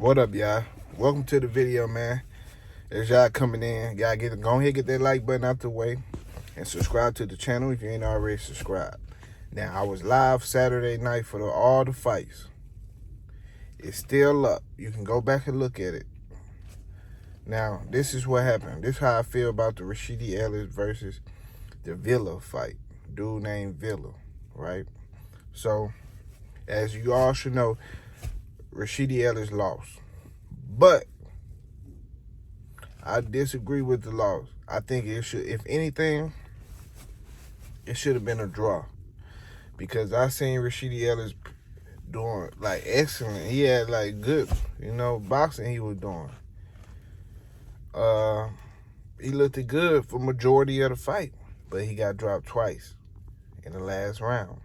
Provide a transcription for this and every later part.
What up, y'all? Welcome to the video, man. As y'all coming in, y'all go ahead, get that like button out the way and subscribe to the channel if you ain't already subscribed. Now, I was live Saturday night for all the fights. It's still up. You can go back and look at it. Now, this is what happened. This is how I feel about the Rashidi Ellis versus the Villa fight. Dude named Villa, right? So, as you all should know, Rashidi Ellis lost. But I disagree with the loss. I think it should, if anything, it should have been a draw. Because I seen Rashidi Ellis doing like excellent. He had like good, boxing he was doing. He looked good for majority of the fight, but he got dropped twice in the last round.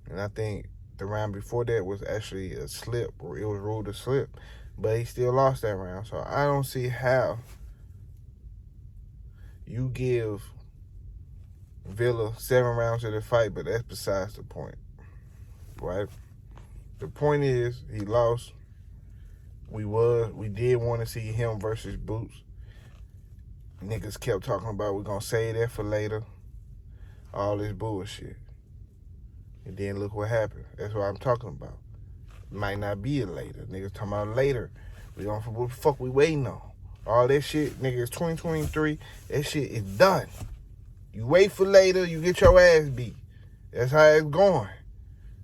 And I think the round before that was actually a slip, or it was ruled a slip, but he still lost that round. So I don't see how you give Villa 7 rounds of the fight, but that's besides the point, right? The point is he lost. We did want to see him versus Boots. Niggas kept talking about we're gonna save that for later. All this bullshit. And then look what happened. That's what I'm talking about. Might not be it later. Niggas talking about later. What the fuck we waiting on? All that shit, nigga, it's 2023. That shit is done. You wait for later, you get your ass beat. That's how it's going.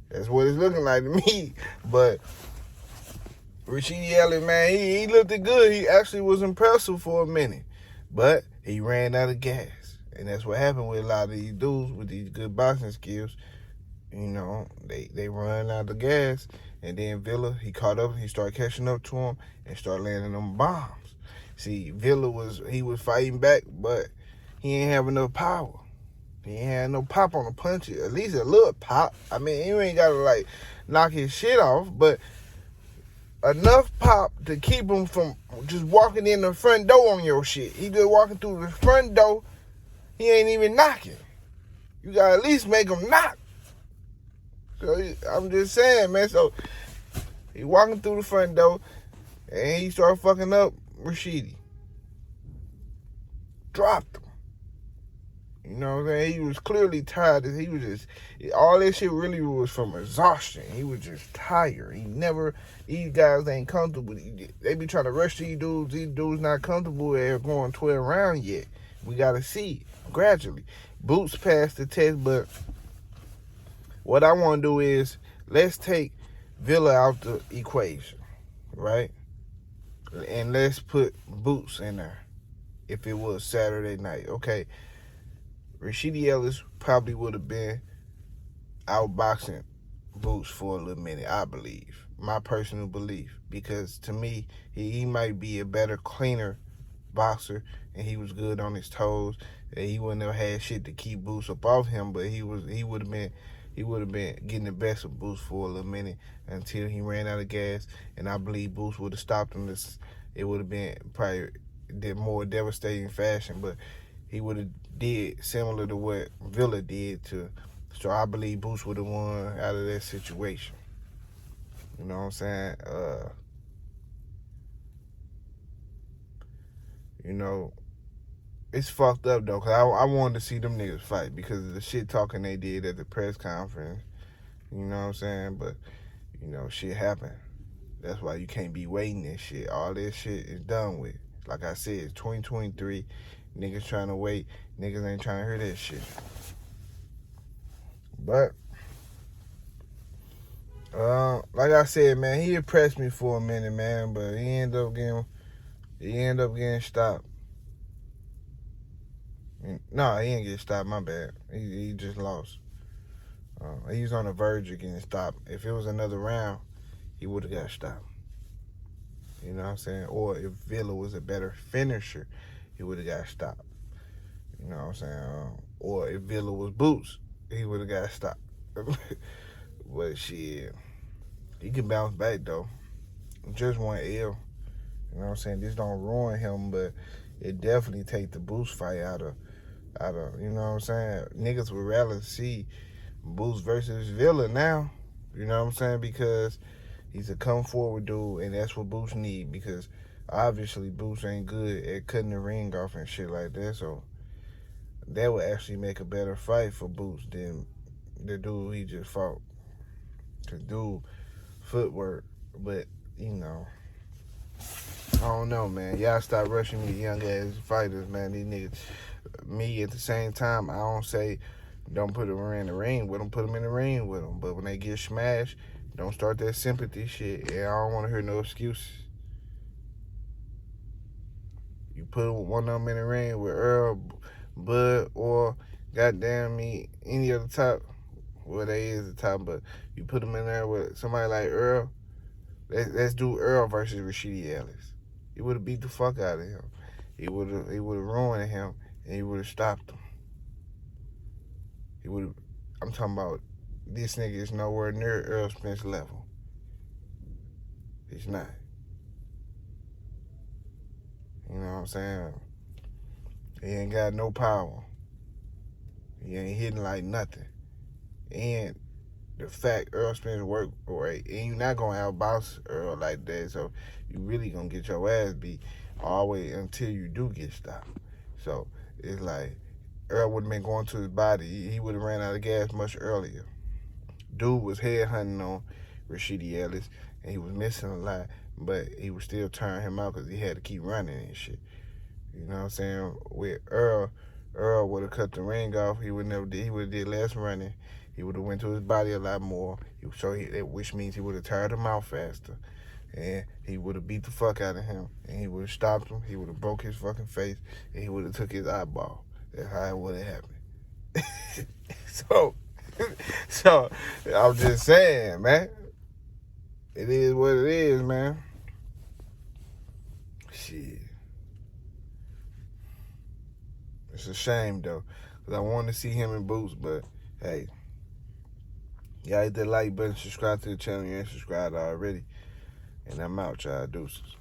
That's what it's looking like to me. But Rashidi Ellis, man, he looked good. He actually was impressive for a minute. But he ran out of gas. And that's what happened with a lot of these dudes with these good boxing skills. They run out of gas. And then Villa, he caught up, he started catching up to him and started landing them bombs. See, Villa was fighting back, but he ain't have enough power. He ain't had no pop on the punches. At least a little pop. I mean, you ain't gotta like knock his shit off, but enough pop to keep him from just walking in the front door on your shit. He just walking through the front door. He ain't even knocking. You gotta at least make him knock. So I'm just saying, man. So he walking through the front door, and he started fucking up Rashidi. Dropped him. You know what I'm saying? He was clearly tired. He was just, all that shit really was from exhaustion. He was just tired. These guys ain't comfortable. They be trying to rush these dudes. These dudes not comfortable. They're going 12 rounds yet. We got to see gradually. Boots passed the test, but what I want to do is let's take Villa out the equation, right? And let's put Boots in there if it was Saturday night. Okay, Rashidi Ellis probably would have been outboxing Boots for a little minute, I believe. My personal belief. Because to me, he might be a better, cleaner boxer, and he was good on his toes. And he wouldn't have had shit to keep Boots up off him, but he would have been getting the best of Boots for a little minute until he ran out of gas. And I believe Boots would have stopped him. It would have been probably more devastating fashion, but he would have did similar to what Villa did to. So I believe Boots would have won out of that situation. You know what I'm saying? It's fucked up though, cause I wanted to see them niggas fight because of the shit talking they did at the press conference. You know what I'm saying? But shit happened. That's why you can't be waiting and shit. All this shit is done with. Like I said, it's 2023. Niggas trying to wait. Niggas ain't trying to hear that shit. But like I said, man, he impressed me for a minute, man. But he ended up getting stopped. No, he didn't get stopped. My bad. He just lost. He was on the verge of getting stopped. If it was another round, he would have got stopped. You know what I'm saying? Or if Villa was a better finisher, he would have got stopped. You know what I'm saying? Or if Villa was Boots, he would have got stopped. But shit, he can bounce back though. Just one L. You know what I'm saying? This don't ruin him, but it definitely take the Boots fight out of, you know what I'm saying? Niggas would rather see Boots versus Villa now. You know what I'm saying? Because He's a come forward dude, and that's what Boots need, because obviously Boots ain't good at cutting the ring off and shit like that. So that would actually make a better fight for Boots than the dude he just fought. To do footwork, but you know, I don't know, man. Y'all stop rushing these young ass fighters, man. These niggas. Me at the same time, I don't say don't put them in the ring with them. Put them in the ring with them. But when they get smashed, don't start that sympathy shit. And I don't want to hear no excuses. You put one of them in the ring with Earl, Bud, or goddamn me, any other top. Well, they is the top, but you put them in there with somebody like Earl. Let's do Earl versus Rashidi Ellis. He would have beat the fuck out of him. He would have ruined him, and he would have stopped him. He would have. I'm talking about this nigga is nowhere near Earl Spence level. He's not. You know what I'm saying? He ain't got no power. He ain't hitting like nothing. And the fact Earl Spence work right, and you're not gonna outbox Earl like that, so you really gonna get your ass beat all the way until you do get stopped. So it's like Earl would have been going to his body. He would have ran out of gas much earlier. Dude was headhunting on Rashidi Ellis, and he was missing a lot, but he was still turning him out because he had to keep running and shit. You know what I'm saying? With Earl would have cut the ring off. He would never did. He would have did less running. He would have went to his body a lot more. Which means he would have tired him out faster, and he would have beat the fuck out of him, and he would have stopped him. He would have broke his fucking face, and he would have took his eyeball. That's how it would have happened. So I'm just saying, man. It is what it is, man. Shit. It's a shame, though, because I wanted to see him in Boots, but, hey, y'all hit that like button, subscribe to the channel. You ain't subscribed already. And I'm out, y'all. Deuces.